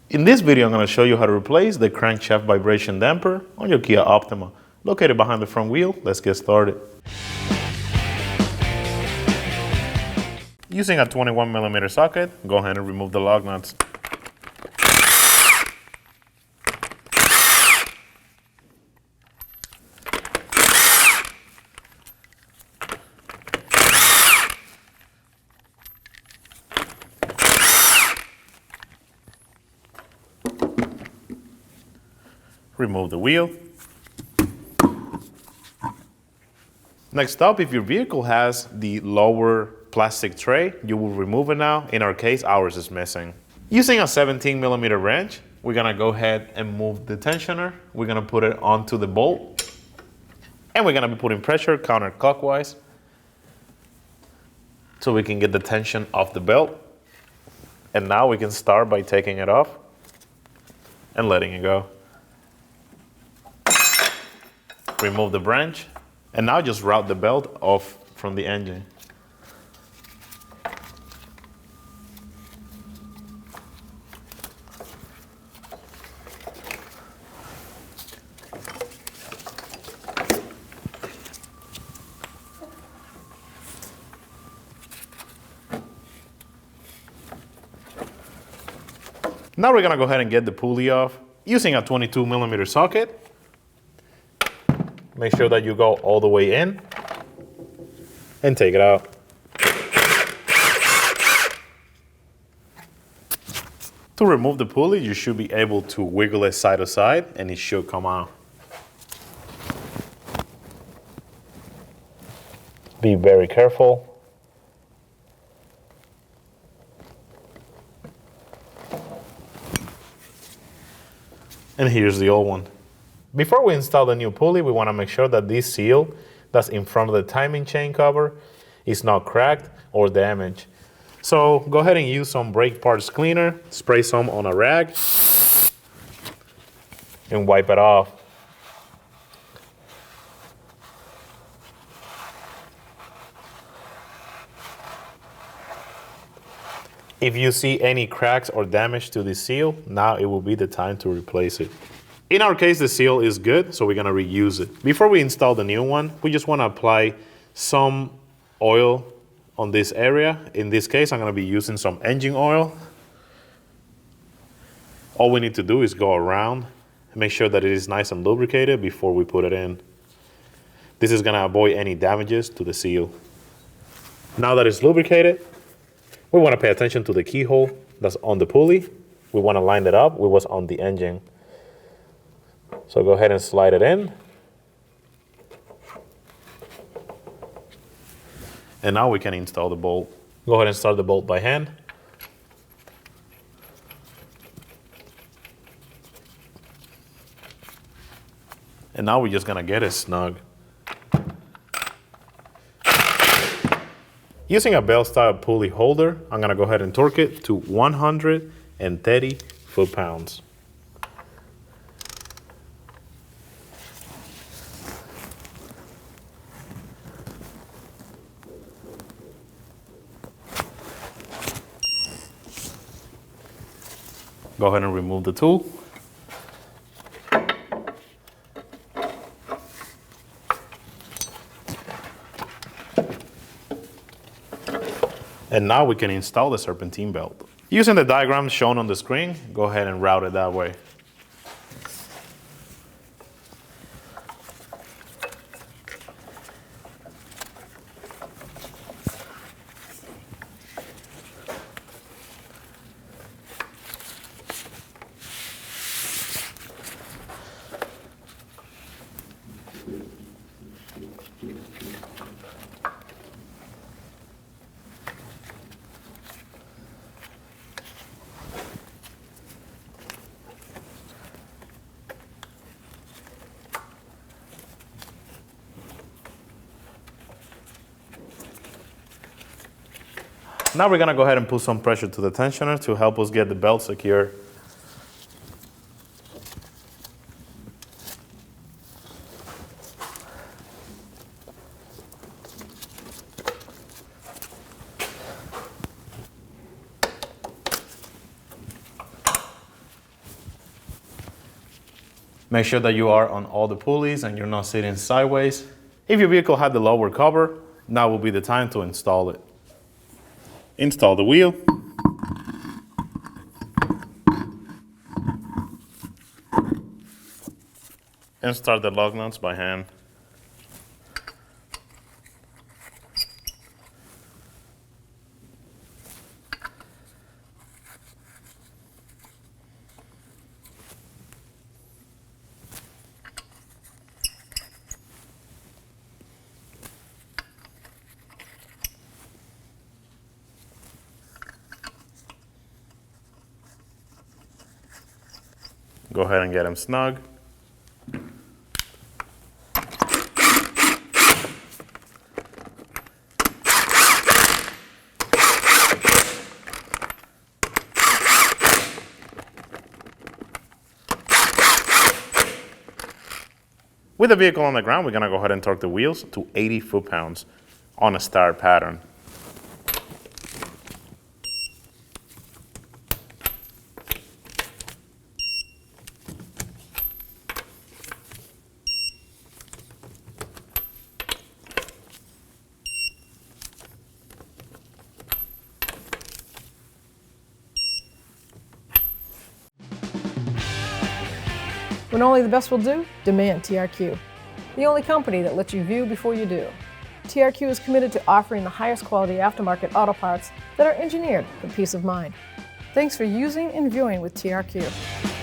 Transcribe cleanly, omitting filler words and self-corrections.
In this video, I'm going to show you how to replace the crankshaft vibration damper on your Kia Optima, located behind the front wheel. Let's get started. Using a 21mm socket, go ahead and remove the lug nuts. Remove the wheel. Next up, if your vehicle has the lower plastic tray, you will remove it now. In our case, ours is missing. Using a 17mm wrench, we're gonna go ahead and move the tensioner. We're gonna put it onto the bolt, and we're gonna be putting pressure counterclockwise so we can get the tension off the belt. And now we can start by taking it off and letting it go. Remove the branch, and now just route the belt off from the engine. Now we're gonna go ahead and get the pulley off using a 22mm socket. Make sure that you go all the way in and take it out. To remove the pulley, you should be able to wiggle it side to side and it should come out. Be very careful. And here's the old one. Before we install the new pulley, we want to make sure that this seal that's in front of the timing chain cover is not cracked or damaged. So go ahead and use some brake parts cleaner, spray some on a rag, and wipe it off. If you see any cracks or damage to the seal, now it will be the time to replace it. In our case, the seal is good, so we're gonna reuse it. Before we install the new one, we just wanna apply some oil on this area. In this case, I'm gonna be using some engine oil. All we need to do is go around and make sure that it is nice and lubricated before we put it in. This is gonna avoid any damages to the seal. Now that it's lubricated, we wanna pay attention to the keyhole that's on the pulley. We wanna line it up with what's on the engine. So go ahead and slide it in. And now we can install the bolt. Go ahead and start the bolt by hand. And now we're just gonna get it snug. Using a belt style pulley holder, I'm gonna go ahead and torque it to 130 foot-pounds. Go ahead and remove the tool. And now we can install the serpentine belt. Using the diagram shown on the screen, go ahead and route it that way. Now we're gonna go ahead and put some pressure to the tensioner to help us get the belt secure. Make sure that you are on all the pulleys and you're not sitting sideways. If your vehicle had the lower cover, now will be the time to install it. Install the wheel. And start the lug nuts by hand. Go ahead and get them snug. With the vehicle on the ground, we're gonna go ahead and torque the wheels to 80 foot-pounds on a star pattern. When only the best will do, demand TRQ. The only company that lets you view before you do. TRQ is committed to offering the highest quality aftermarket auto parts that are engineered for peace of mind. Thanks for using and viewing with TRQ.